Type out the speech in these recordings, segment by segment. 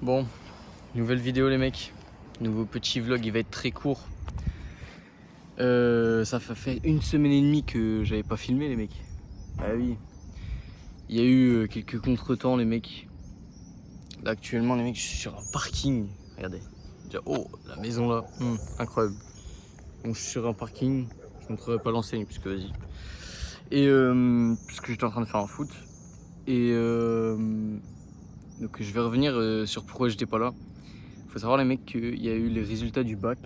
Bon, nouvelle vidéo les mecs, nouveau petit vlog, il va être très court. Ça fait une semaine et demie que j'avais pas filmé les mecs. Ah oui, il y a eu quelques contretemps les mecs. Là actuellement les mecs je suis sur un parking, regardez. Déjà, oh la maison là, incroyable. Donc je suis sur un parking, je ne montrerai pas l'enseigne puisque vas-y. Et puisque j'étais en train de faire un foot. Et donc je vais revenir sur pourquoi j'étais pas là. Faut savoir les mecs qu'il y a eu les résultats du bac.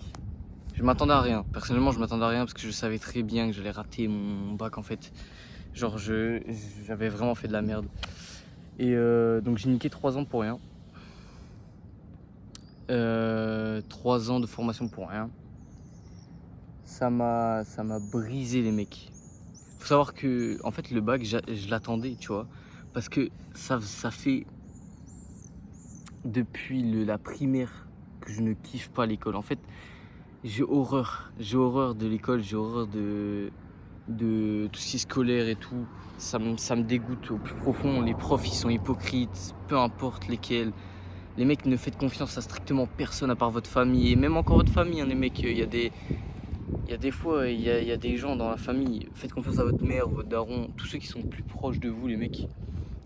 Je m'attendais à rien. Personnellement, je m'attendais à rien parce que je savais très bien que j'allais rater mon bac en fait. Genre, j'avais vraiment fait de la merde. Et donc, j'ai niqué 3 ans pour rien. 3 ans de formation pour rien. Ça m'a brisé les mecs. Faut savoir que, en fait, le bac, je l'attendais, tu vois. Parce que ça fait depuis la primaire que je ne kiffe pas l'école. En fait, j'ai horreur de l'école, j'ai horreur de tout ce qui est scolaire et tout. Ça me dégoûte au plus profond. Les profs, ils sont hypocrites, peu importe lesquels. Les mecs, ne faites confiance à strictement personne à part votre famille. Et même encore votre famille, hein, les mecs, il y a des fois, il y a des gens dans la famille. Faites confiance à votre mère, votre daron, tous ceux qui sont plus proches de vous, les mecs.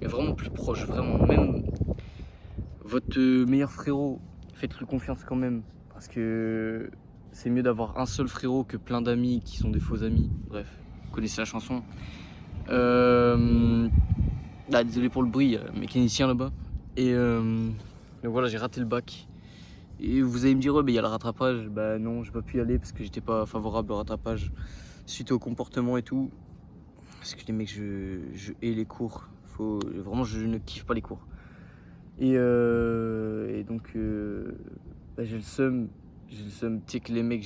Et vraiment plus proches, vraiment. Même votre meilleur frérot, faites-lui confiance quand même. Parce que c'est mieux d'avoir un seul frérot que plein d'amis qui sont des faux amis. Bref, vous connaissez la chanson. Désolé pour le bruit, il y a un mécanicien là-bas. Et donc voilà, j'ai raté le bac. Et vous allez me dire, ouais, il y a le rattrapage. Bah non, j'ai pas pu y aller parce que j'étais pas favorable au rattrapage suite au comportement et tout. Parce que les mecs, je hais les cours. Vraiment, je ne kiffe pas les cours. Et donc, j'ai le seum. Tu sais que les mecs,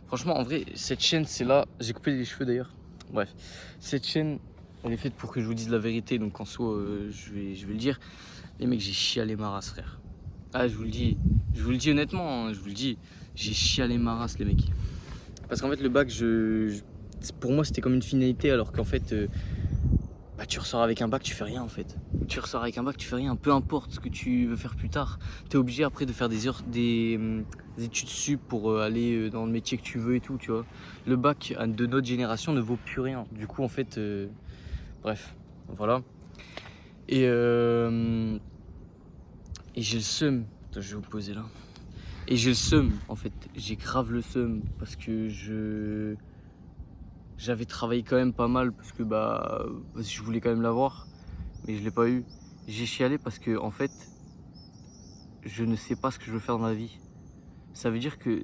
franchement, en vrai, cette chaîne, c'est là. J'ai coupé les cheveux d'ailleurs. Bref, cette chaîne, elle est faite pour que je vous dise la vérité. Donc, en soi, je vais le dire. Les mecs, j'ai chialé ma race, frère. Ah, je vous le dis honnêtement, hein, je vous le dis. J'ai chialé ma race, les mecs. Parce qu'en fait, le bac, pour moi, c'était comme une finalité, alors qu'en fait. Bah, tu ressors avec un bac, tu fais rien en fait. Tu ressors avec un bac, tu fais rien. Peu importe ce que tu veux faire plus tard. Tu es obligé après de faire des études sup pour aller dans le métier que tu veux et tout, tu vois. Le bac de notre génération ne vaut plus rien. Du coup, en fait, bref, voilà. Et j'ai le seum. Attends, je vais vous poser là. Et j'ai le seum, en fait. J'ai grave le seum parce que j'avais travaillé quand même pas mal parce que je voulais quand même l'avoir, mais je l'ai pas eu. J'ai chialé parce que en fait, je ne sais pas ce que je veux faire dans la vie. Ça veut dire que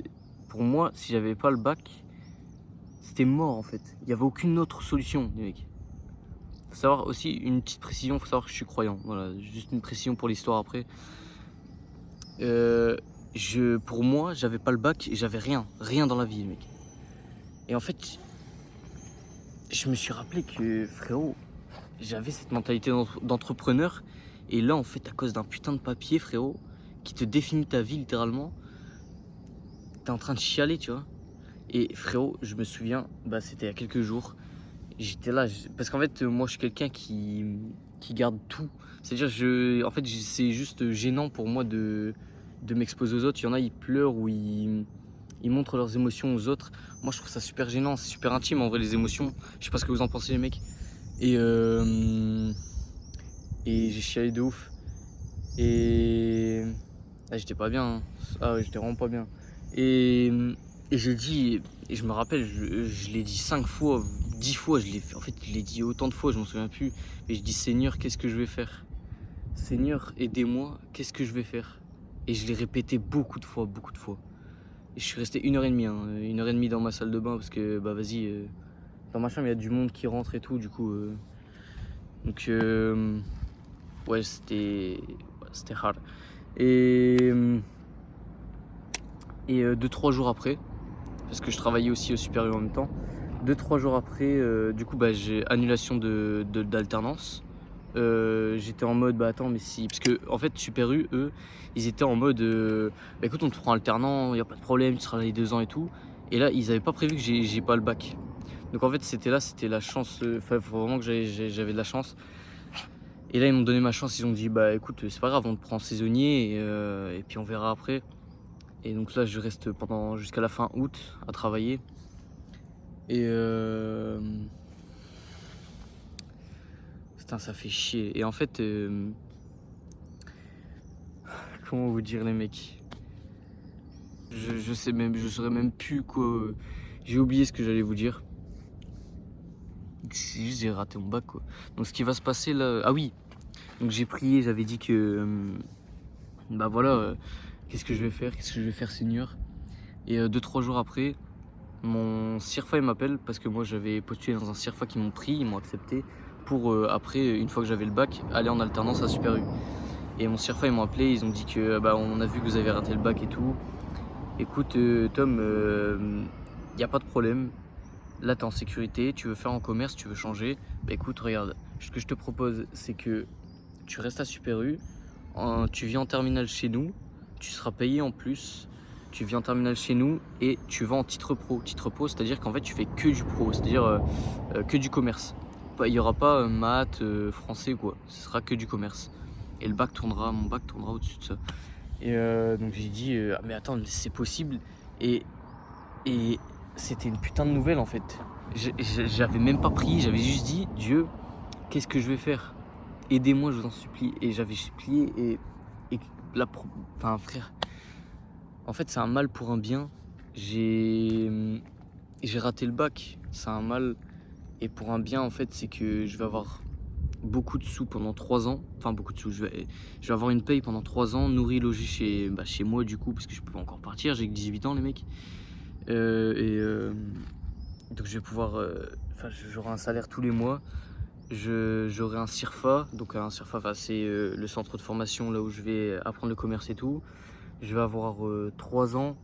pour moi, si j'avais pas le bac, c'était mort en fait. Il n'y avait aucune autre solution, les mecs. Faut savoir aussi une petite précision, faut savoir que je suis croyant. Voilà, juste une précision pour l'histoire après. Pour moi, j'avais pas le bac et j'avais rien dans la vie, les mecs. Et en fait, je me suis rappelé que frérot, j'avais cette mentalité d'entrepreneur. Et là, en fait, à cause d'un putain de papier, frérot, qui te définit ta vie littéralement, t'es en train de chialer, tu vois. Et frérot, je me souviens, c'était il y a quelques jours, j'étais là, parce qu'en fait, moi, je suis quelqu'un qui garde tout. C'est-à-dire, c'est juste gênant pour moi de m'exposer aux autres. Il y en a, ils pleurent ou ils montrent leurs émotions aux autres. Moi, je trouve ça super gênant, c'est super intime en vrai, les émotions. Je sais pas ce que vous en pensez, les mecs. Et j'ai chialé de ouf. Et là, j'étais pas bien. Hein. Ah ouais, j'étais vraiment pas bien. Et j'ai dit, et je me rappelle, je l'ai dit 5 fois, 10 fois. En fait, je l'ai dit autant de fois, je m'en souviens plus. Et je dis, Seigneur, qu'est-ce que je vais faire? Seigneur, aidez-moi, qu'est-ce que je vais faire? Et je l'ai répété beaucoup de fois, beaucoup de fois. Et je suis resté 1h30, hein, 1h30 dans ma salle de bain parce que, vas-y, dans ma chambre, il y a du monde qui rentre et tout, du coup. Donc, ouais, c'était hard. Et 2-3 jours après, parce que je travaillais aussi au supérieur en même temps, 2-3 jours après, du coup, j'ai annulation d'alternance. J'étais en mode, attends, mais si. Parce que, en fait, Super U, eux, ils étaient en mode, écoute, on te prend alternant, y a pas de problème, tu seras là les 2 ans et tout. Et là, ils avaient pas prévu que j'ai pas le bac. Donc, en fait, c'était la chance. Faut vraiment que j'avais de la chance. Et là, ils m'ont donné ma chance, ils ont dit: «Bah écoute, c'est pas grave, on te prend saisonnier et puis on verra après». Et donc là, je reste pendant jusqu'à la fin août à travailler et putain, ça fait chier et en fait, comment vous dire les mecs? Je saurais même plus quoi, j'ai oublié ce que j'allais vous dire. C'est juste j'ai raté mon bac quoi. Donc ce qui va se passer là, ah oui, donc j'ai prié, j'avais dit que, bah voilà, qu'est-ce que je vais faire? Qu'est-ce que je vais faire senior? Et 2-3 jours après, mon CIRFA il m'appelle parce que moi j'avais postulé dans un CIRFA qui m'ont pris, ils m'ont accepté pour après, une fois que j'avais le bac, aller en alternance à Super U. Et mon CIRFA ils m'ont appelé, ils ont dit que bah on a vu que vous avez raté le bac et tout. Écoute Tom, y a pas de problème. Là t'es en sécurité, tu veux faire en commerce, tu veux changer. Bah écoute, regarde, ce que je te propose c'est que tu restes à Super U, tu viens en terminale chez nous, tu seras payé en plus. Tu viens en terminale chez nous et tu vas en titre pro. Titre pro, c'est-à-dire qu'en fait tu fais que du pro, c'est-à-dire que du commerce. Il n'y aura pas maths, français quoi, ce sera que du commerce. Et le bac tournera, mon bac tournera au-dessus de ça. Et donc j'ai dit, ah, mais attends, c'est possible. Et, et c'était une putain de nouvelle en fait. J'avais même pas prié, j'avais juste dit, Dieu, qu'est-ce que je vais faire? Aidez-moi, je vous en supplie. Et j'avais supplié et enfin frère. En fait, c'est un mal pour un bien. J'ai raté le bac, c'est un mal. Et pour un bien, en fait, c'est que je vais avoir beaucoup de sous pendant 3 ans. Enfin, beaucoup de sous. Je vais avoir une paye pendant 3 ans, nourri, logé chez moi, du coup, parce que je peux pas encore partir. J'ai que 18 ans, les mecs. Donc, je vais pouvoir. Enfin, j'aurai un salaire tous les mois. J'aurai un CIRFA. Donc, un CIRFA, enfin, c'est le centre de formation là où je vais apprendre le commerce et tout. Je vais avoir 3 ans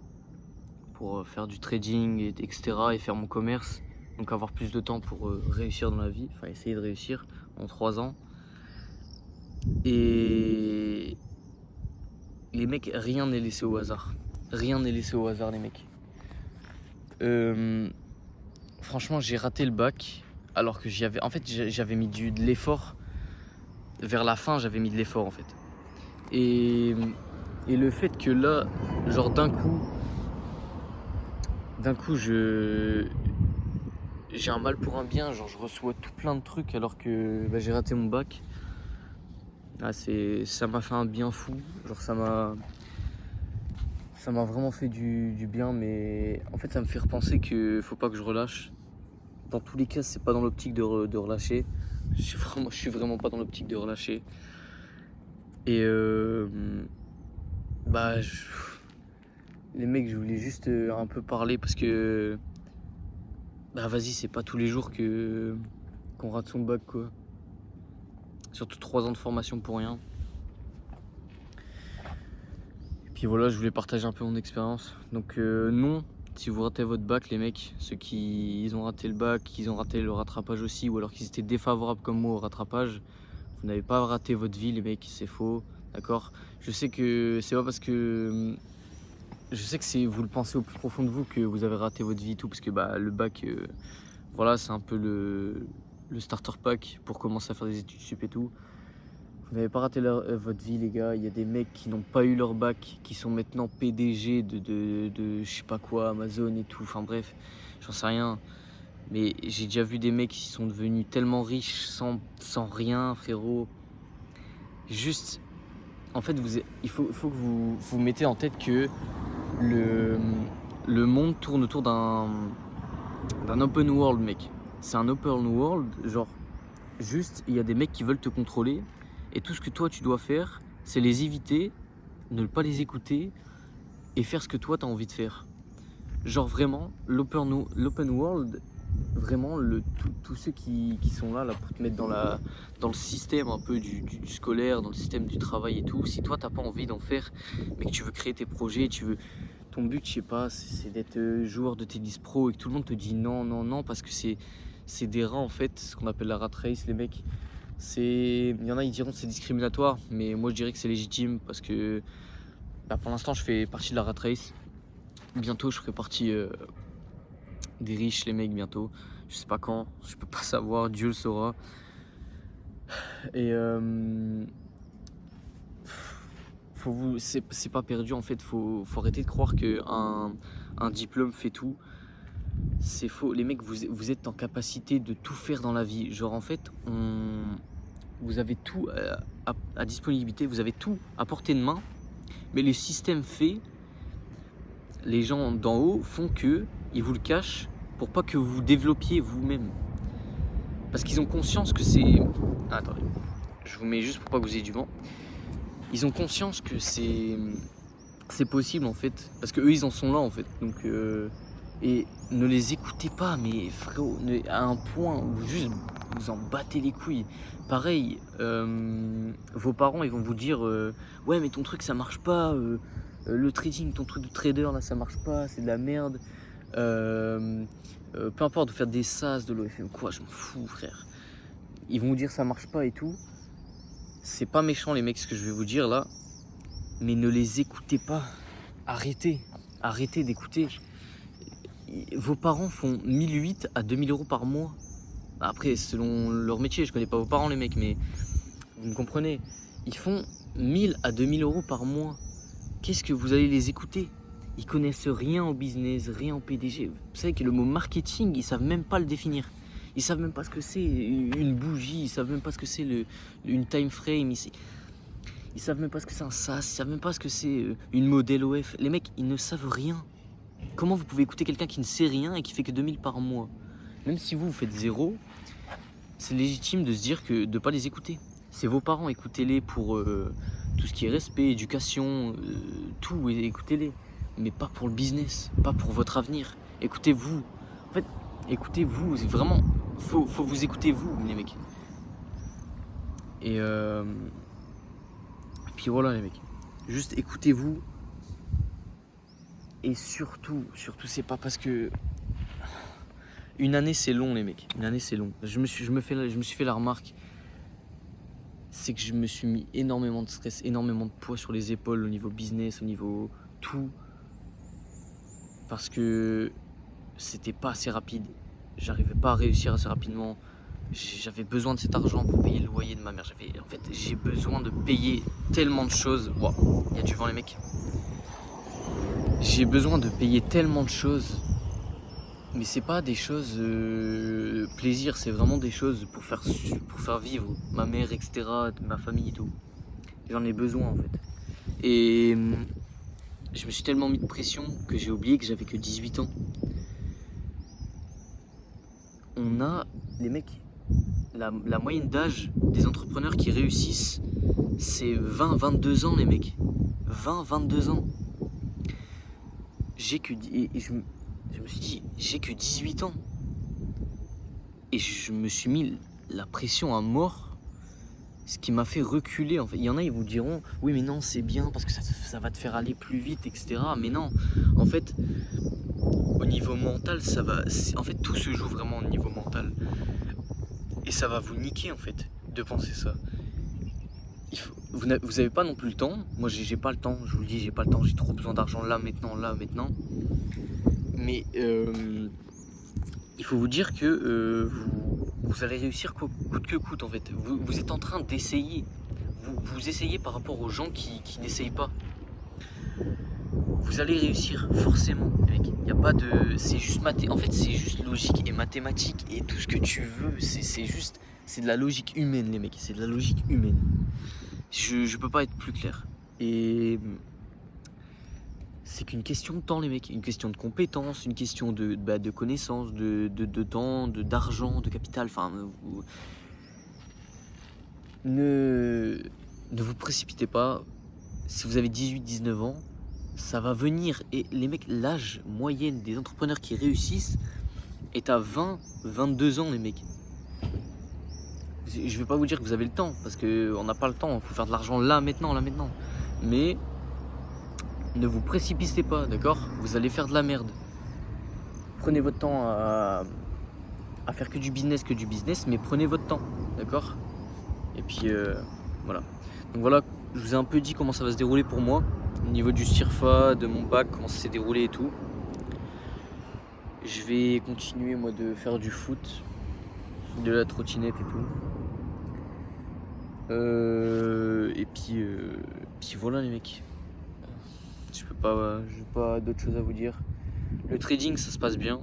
pour faire du trading, etc. et faire mon commerce. Donc avoir plus de temps pour réussir dans la vie, enfin essayer de réussir en 3 ans. Et les mecs, rien n'est laissé au hasard. Rien n'est laissé au hasard les mecs. Franchement, j'ai raté le bac alors que en fait j'avais mis de l'effort. Vers la fin, j'avais mis de l'effort en fait. Et le fait que là, genre d'un coup, j'ai un mal pour un bien, genre je reçois tout plein de trucs alors que bah, j'ai raté mon bac. Ah, ça m'a fait un bien fou, genre ça m'a vraiment fait du bien, mais en fait ça me fait repenser que faut pas que je relâche. Dans tous les cas, c'est pas dans l'optique de relâcher. Je suis vraiment pas dans l'optique de relâcher. Et bah les mecs, je voulais juste un peu parler parce que bah vas-y, c'est pas tous les jours qu'on rate son bac quoi. Surtout 3 ans de formation pour rien. Et puis voilà, je voulais partager un peu mon expérience. Donc non, si vous ratez votre bac, les mecs, ceux qui ils ont raté le bac, ils ont raté le rattrapage aussi, ou alors qu'ils étaient défavorables comme moi au rattrapage, vous n'avez pas raté votre vie, les mecs, c'est faux, d'accord? Je sais que c'est pas parce que je sais que c'est vous le pensez au plus profond de vous que vous avez raté votre vie et tout, parce que bah le bac, voilà, c'est un peu le starter pack pour commencer à faire des études sup et tout. Vous n'avez pas raté votre vie, les gars. Il y a des mecs qui n'ont pas eu leur bac, qui sont maintenant PDG de je sais pas quoi, Amazon et tout. Enfin bref, j'en sais rien. Mais j'ai déjà vu des mecs qui sont devenus tellement riches sans rien, frérot. Juste, en fait, il faut que vous mettez en tête que le, le monde tourne autour d'un open world, mec. C'est un open world, genre, juste, il y a des mecs qui veulent te contrôler. Et tout ce que toi, tu dois faire, c'est les éviter, ne pas les écouter et faire ce que toi, tu as envie de faire. Genre vraiment, l'open world, vraiment, tous ceux qui sont là pour te mettre dans le système un peu du scolaire, dans le système du travail et tout, si toi, t'as pas envie d'en faire, mais que tu veux créer tes projets, ton but, je sais pas, c'est d'être joueur de tennis pro et que tout le monde te dit non, non, non, parce que c'est des rats en fait, ce qu'on appelle la rat race, les mecs. Il y en a, ils diront que c'est discriminatoire, mais moi je dirais que c'est légitime parce que bah, pour l'instant je fais partie de la rat race. Bientôt je ferai partie des riches, les mecs, bientôt. Je sais pas quand, je peux pas savoir, Dieu le saura. Et c'est pas perdu en fait, faut arrêter de croire qu'un diplôme fait tout. C'est faux, les mecs, vous êtes en capacité de tout faire dans la vie. Genre en fait, vous avez tout à disponibilité, vous avez tout à portée de main, mais le système fait, les gens d'en haut font que, ils vous le cachent pour pas que vous développiez vous-même. Parce qu'ils ont conscience que c'est... Ah, attendez, je vous mets juste pour pas que vous ayez du vent. Ils ont conscience que c'est possible en fait, parce que eux ils en sont là en fait. Donc et ne les écoutez pas, mais frérot, à un point où juste vous en battez les couilles. Pareil, vos parents ils vont vous dire ouais mais ton truc ça marche pas, le trading, ton truc de trader là ça marche pas, c'est de la merde. Peu importe de faire des SAS, de l'OFM, quoi, je m'en fous frère. Ils vont vous dire ça marche pas et tout. C'est pas méchant les mecs ce que je vais vous dire là, mais ne les écoutez pas. Arrêtez d'écouter. Vos parents font 1008 à 2000 euros par mois. Après, selon leur métier, je connais pas vos parents les mecs, mais vous me comprenez. Ils font 1000 à 2000 euros par mois. Qu'est-ce que vous allez les écouter? Ils connaissent rien au business, rien au PDG. Vous savez que le mot marketing, ils savent même pas le définir. Ils savent même pas ce que c'est une bougie, ils savent même pas ce que c'est une time frame. Ils savent même pas ce que c'est un SaaS, ils savent même pas ce que c'est une modèle OF. Les mecs, ils ne savent rien. Comment vous pouvez écouter quelqu'un qui ne sait rien et qui fait que 2000 par mois? Même si vous faites zéro, c'est légitime de se dire que de ne pas les écouter. C'est vos parents, écoutez-les pour tout ce qui est respect, éducation, tout, écoutez-les. Mais pas pour le business, pas pour votre avenir. Écoutez-vous. En fait, écoutez-vous, c'est vraiment... Faut vous écouter vous, les mecs. Et puis voilà, les mecs. Juste écoutez-vous. Et surtout, c'est pas parce que... Une année, c'est long, les mecs. Une année, c'est long. Je me suis fait la remarque. C'est que je me suis mis énormément de stress, énormément de poids sur les épaules au niveau business, au niveau tout. Parce que c'était pas assez rapide. J'arrivais pas à réussir assez rapidement. J'avais besoin de cet argent pour payer le loyer de ma mère. En fait, j'ai besoin de payer tellement de choses. Wow, il y a du vent, les mecs. J'ai besoin de payer tellement de choses. Mais c'est pas des choses plaisir, c'est vraiment des choses pour faire vivre ma mère, etc., ma famille et tout. J'en ai besoin en fait. Et je me suis tellement mis de pression que j'ai oublié que j'avais que 18 ans. On a, les mecs, la moyenne d'âge des entrepreneurs qui réussissent, c'est 20-22 ans les mecs. 20-22 ans. Je me suis dit, j'ai que 18 ans. Et je me suis mis la pression à mort, ce qui m'a fait reculer. En fait, il y en a, ils vous diront, oui mais non, c'est bien parce que ça va te faire aller plus vite, etc. Mais non, en fait, au niveau mental, en fait, tout se joue vraiment au niveau mental. Et ça va vous niquer, en fait, de penser ça. Vous n'avez pas non plus le temps. Moi, j'ai pas le temps, je vous le dis, j'ai pas le temps, j'ai trop besoin d'argent là, maintenant. Mais il faut vous dire que vous allez réussir coûte que coûte en fait. Vous êtes en train d'essayer. Vous essayez par rapport aux gens qui n'essayent pas. Vous allez réussir forcément, mec. Y a pas de, c'est juste en fait, c'est juste logique et mathématique et tout ce que tu veux. C'est de la logique humaine, les mecs. C'est de la logique humaine. Je peux pas être plus clair. Et c'est qu'une question de temps, les mecs, une question de compétences, une question de connaissances, de temps, d'argent, de capital. Enfin, ne vous précipitez pas. Si vous avez 18-19 ans, ça va venir. Et les mecs, l'âge moyenne des entrepreneurs qui réussissent est à 20-22 ans, les mecs. Je vais pas vous dire que vous avez le temps, parce qu'on n'a pas le temps. Il faut faire de l'argent là, maintenant. Mais ne vous précipitez pas, d'accord? Vous allez faire de la merde. Prenez votre temps à faire que du business, mais prenez votre temps, d'accord? Et puis voilà. Donc voilà, je vous ai un peu dit comment ça va se dérouler pour moi, au niveau du CIRFA, de mon bac, comment ça s'est déroulé et tout. Je vais continuer moi de faire du foot, de la trottinette et tout. Puis voilà les mecs. J'ai pas d'autre chose à vous dire. Le trading ça se passe bien.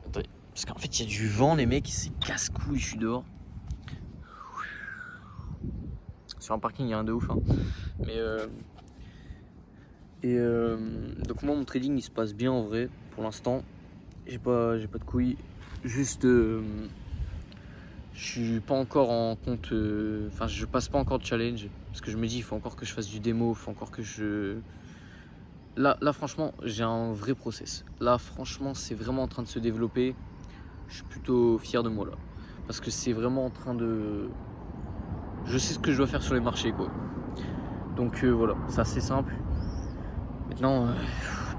Attendez, parce qu'en fait il y a du vent les mecs, c'est casse-couille, je suis dehors. Sur un parking il y a un de ouf hein. Donc moi mon trading il se passe bien en vrai pour l'instant. J'ai pas de couilles. Juste je suis pas encore en compte. Enfin je passe pas encore de challenge. Parce que je me dis il faut encore que je fasse du démo, il faut encore que je. Là franchement j'ai un vrai process. Là franchement c'est vraiment en train de se développer. Je suis plutôt fier de moi là. Parce que c'est vraiment en train de. Je sais ce que je dois faire sur les marchés quoi. Donc voilà, c'est assez simple. Maintenant,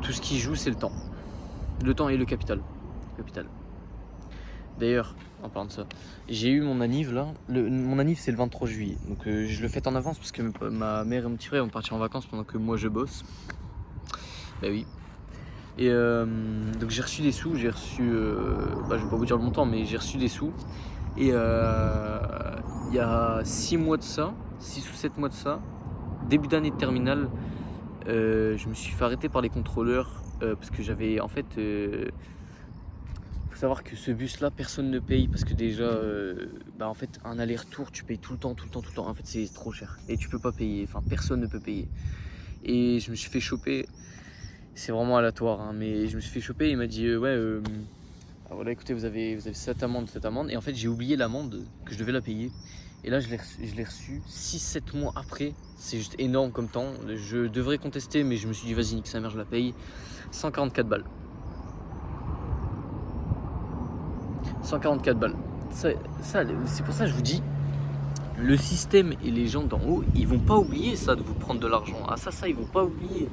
tout ce qui joue, c'est le temps. Le temps et le capital. D'ailleurs, en parlant de ça, j'ai eu mon anniv là. Mon anniv, c'est le 23 juillet. Donc je le fête en avance parce que ma mère et mon petit frère vont partir en vacances pendant que moi je bosse. Bah oui. Et donc j'ai reçu des sous. Je vais pas vous dire le montant, mais j'ai reçu des sous. Et il y a 6 mois de ça, 6 ou 7 mois de ça, début d'année de terminale, je me suis fait arrêter par les contrôleurs parce que j'avais en fait faut savoir que ce bus là personne ne paye parce que déjà en fait un aller-retour tu payes tout le temps en fait c'est trop cher et tu peux pas payer, enfin personne ne peut payer et je me suis fait choper, c'est vraiment aléatoire hein, mais je me suis fait choper, il m'a dit voilà écoutez vous avez cette amende et en fait j'ai oublié l'amende que je devais la payer. Et là, je l'ai reçu 6-7 mois après. C'est juste énorme comme temps. Je devrais contester, mais je me suis dit, vas-y, nique sa mère, je la paye. 144 balles. 144 balles. C'est pour ça que je vous dis, le système et les gens d'en haut, ils vont pas oublier ça, de vous prendre de l'argent. Ah ça, ils vont pas oublier.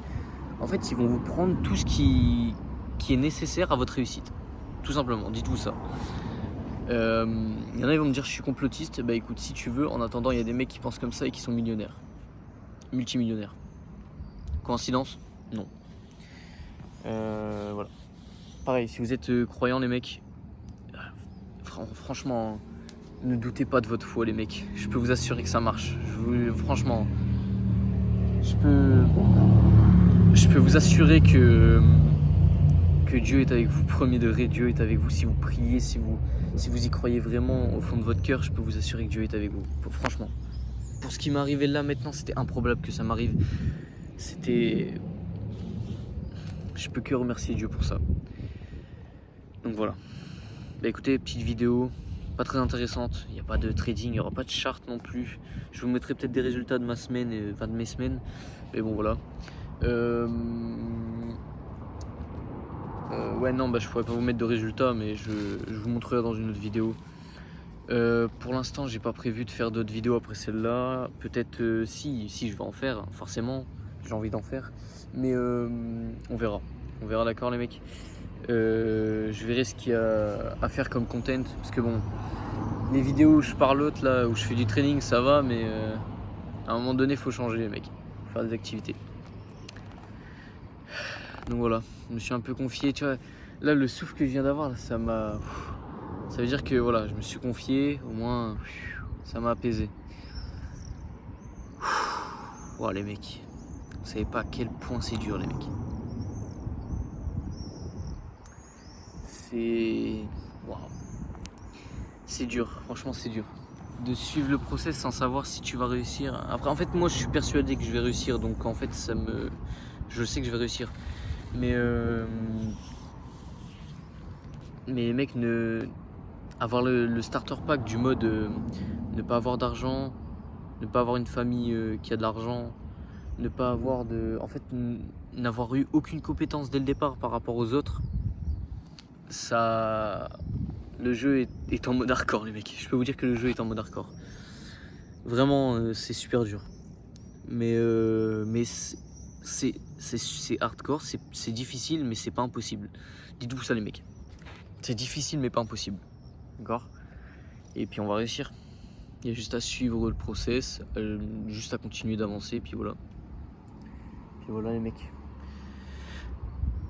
En fait, ils vont vous prendre tout ce qui est nécessaire à votre réussite. Tout simplement, dites-vous ça. Il y en a, ils vont me dire je suis complotiste. Bah écoute, si tu veux, en attendant, il y a des mecs qui pensent comme ça et qui sont millionnaires, multimillionnaires. Coïncidence? Non. Voilà. Pareil, si vous êtes croyants, les mecs, franchement, ne doutez pas de votre foi, les mecs. Je peux vous assurer que ça marche. Franchement, je peux vous assurer que Dieu est avec vous, premier degré. Dieu est avec vous si vous priez, si vous y croyez vraiment au fond de votre cœur, je peux vous assurer que Dieu est avec vous. Franchement, pour ce qui m'est arrivé là maintenant, c'était improbable que ça m'arrive. Je peux que remercier Dieu pour ça. Donc voilà. Bah écoutez, petite vidéo, pas très intéressante. Il n'y a pas de trading, il n'y aura pas de charte non plus. Je vous mettrai peut-être des résultats de ma semaine, de mes semaines. Mais bon voilà. Ouais non je pourrais pas vous mettre de résultats mais je vous montrerai dans une autre vidéo. Pour l'instant j'ai pas prévu de faire d'autres vidéos après celle-là. Peut-être si je vais en faire, forcément j'ai envie d'en faire. Mais on verra d'accord les mecs. Je verrai ce qu'il y a à faire comme content. Parce que bon, les vidéos où je parle l'autre là, où je fais du training ça va, mais à un moment donné faut changer les mecs, faut faire des activités. Donc voilà, je me suis un peu confié, tu vois, là le souffle que je viens d'avoir, ça veut dire que voilà, je me suis confié, au moins ça m'a apaisé. Wow, les mecs, vous savez pas à quel point c'est dur les mecs. C'est dur, franchement c'est dur. De suivre le process sans savoir si tu vas réussir. Après en fait moi je suis persuadé que je vais réussir, donc en fait je sais que je vais réussir. Mais mec, avoir le starter pack du mode ne pas avoir d'argent, ne pas avoir une famille qui a de l'argent, ne pas avoir n'avoir eu aucune compétence dès le départ par rapport aux autres, ça, le jeu est en mode hardcore les mecs. Je peux vous dire que le jeu est en mode hardcore. Vraiment, c'est super dur. Mais c'est hardcore, c'est difficile, mais c'est pas impossible. Dites-vous ça les mecs. C'est difficile, mais pas impossible. D'accord? Et puis on va réussir. Il y a juste à suivre le process, juste à continuer d'avancer, puis voilà. Puis voilà les mecs.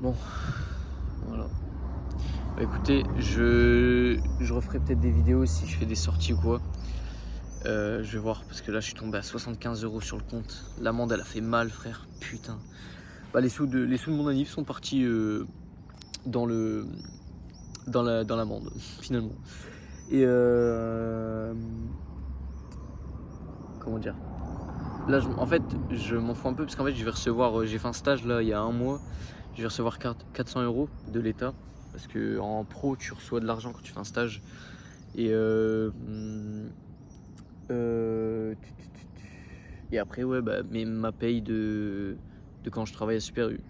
Bon, voilà. Bah, écoutez, je referai peut-être des vidéos si je fais des sorties ou quoi. Je vais voir parce que là je suis tombé à 75 € sur le compte. L'amende elle a fait mal frère, putain. Bah, les sous de mon anniv sont partis dans l'amende finalement. Et comment dire, là en fait je m'en fous un peu parce qu'en fait je vais recevoir, j'ai fait un stage là il y a un mois, je vais recevoir 400 € de l'État parce que en pro tu reçois de l'argent quand tu fais un stage. Et et après ouais bah mais ma paye de quand je travaille à Super U,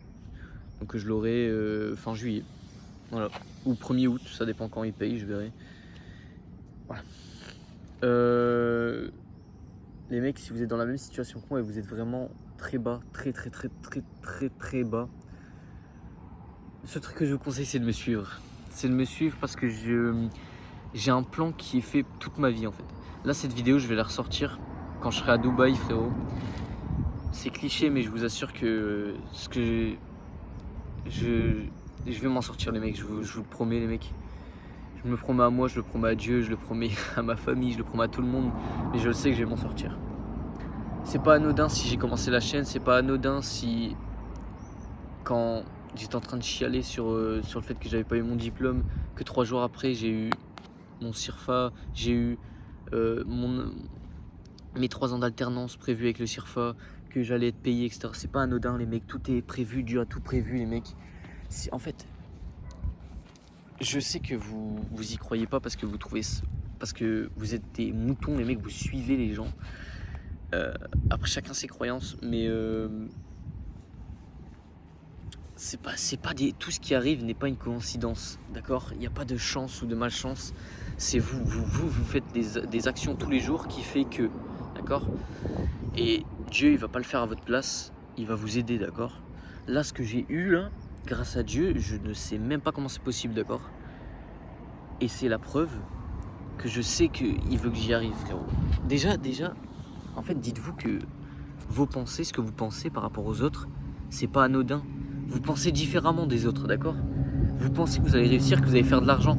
donc je l'aurai fin juillet, voilà, ou 1er août, ça dépend quand ils payent, je verrai. Voilà. Les mecs, si vous êtes dans la même situation que moi et vous êtes vraiment très bas, très très bas, ce truc que je vous conseille c'est de me suivre. C'est de me suivre parce que j'ai un plan qui est fait toute ma vie en fait. Là cette vidéo je vais la ressortir quand je serai à Dubaï frérot. C'est cliché mais je vous assure que je vais m'en sortir les mecs, je vous le promets les mecs. Je me promets à moi, je le promets à Dieu, je le promets à ma famille, je le promets à tout le monde. Mais je le sais que je vais m'en sortir. C'est pas anodin si j'ai commencé la chaîne, c'est pas anodin si quand j'étais en train de chialer sur le fait que j'avais pas eu mon diplôme, que 3 jours après j'ai eu mon CIRFA, j'ai eu mes 3 ans d'alternance prévus avec le CIRFA, que j'allais être payé, etc. C'est pas anodin les mecs, tout est prévu, Dieu a tout prévu les mecs. En fait, je sais que vous y croyez pas parce que parce que vous êtes des moutons les mecs, vous suivez les gens. Après chacun ses croyances, mais tout ce qui arrive n'est pas une coïncidence, d'accord? Il n'y a pas de chance ou de malchance. C'est vous faites des actions tous les jours qui fait que, d'accord? Et Dieu il va pas le faire à votre place, il va vous aider, d'accord? Là ce que j'ai eu là, grâce à Dieu, je ne sais même pas comment c'est possible, d'accord? Et c'est la preuve que je sais qu'il veut que j'y arrive, frérot. Déjà, en fait, dites-vous que vos pensées, ce que vous pensez par rapport aux autres, c'est pas anodin. Vous pensez différemment des autres, d'accord? Vous pensez que vous allez réussir, que vous allez faire de l'argent.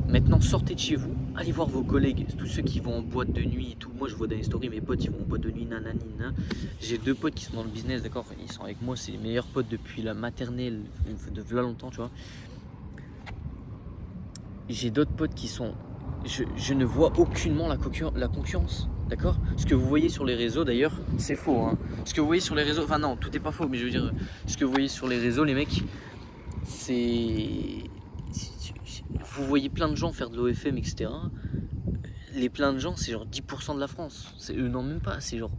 Maintenant, sortez de chez vous, allez voir vos collègues, tous ceux qui vont en boîte de nuit et tout. Moi, je vois dans les stories, mes potes, ils vont en boîte de nuit, nananina. J'ai 2 potes qui sont dans le business, d'accord? Ils sont avec moi, c'est les meilleurs potes depuis la maternelle, de là longtemps, tu vois. J'ai d'autres potes qui sont... Je ne vois aucunement la concurrence, d'accord? Ce que vous voyez sur les réseaux d'ailleurs, c'est faux, hein. Ce que vous voyez sur les réseaux, enfin non, tout est pas faux, mais je veux dire, ce que vous voyez sur les réseaux, les mecs, c'est... Vous voyez plein de gens faire de l'OFM, etc. Les plein de gens, c'est genre 10% de la France. Non, même pas, c'est genre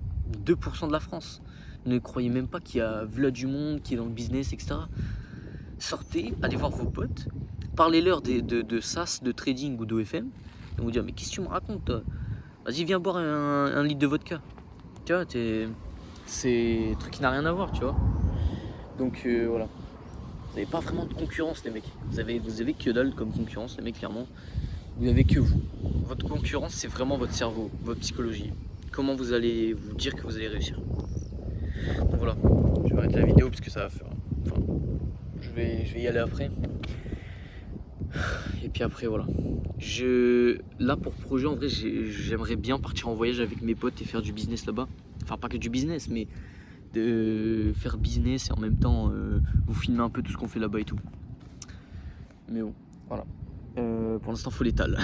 2% de la France. Ne croyez même pas qu'il y a V'là du monde qui est dans le business, etc. Sortez, allez voir vos potes, parlez-leur de SaaS, de trading ou d'OFM. Ils vont vous dire, mais qu'est-ce que tu me racontes toi? Vas-y, viens boire un litre de vodka. Tu vois, c'est un truc qui n'a rien à voir, tu vois. Donc voilà. Vous n'avez pas vraiment de concurrence, les mecs. Vous avez que dalle comme concurrence, les mecs, clairement. Vous n'avez que vous. Votre concurrence, c'est vraiment votre cerveau, votre psychologie. Comment vous allez vous dire que vous allez réussir. Donc voilà, je vais arrêter la vidéo parce que ça va faire... Enfin, je vais y aller après. Et puis après voilà. Là pour projet en vrai j'aimerais bien partir en voyage avec mes potes et faire du business là-bas. Enfin pas que du business mais de faire business et en même temps vous filmer un peu tout ce qu'on fait là-bas et tout. Mais bon voilà. Pour l'instant faut l'étal.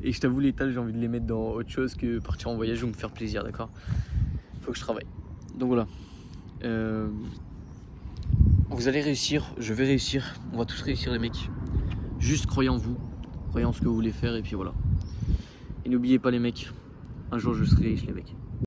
Et je t'avoue l'étal j'ai envie de les mettre dans autre chose que partir en voyage ou me faire plaisir, d'accord? Faut que je travaille. Donc voilà. Vous allez réussir, je vais réussir, on va tous réussir les mecs. Juste croyez en vous, croyez en ce que vous voulez faire et puis voilà. Et n'oubliez pas les mecs, un jour je serai riche les mecs.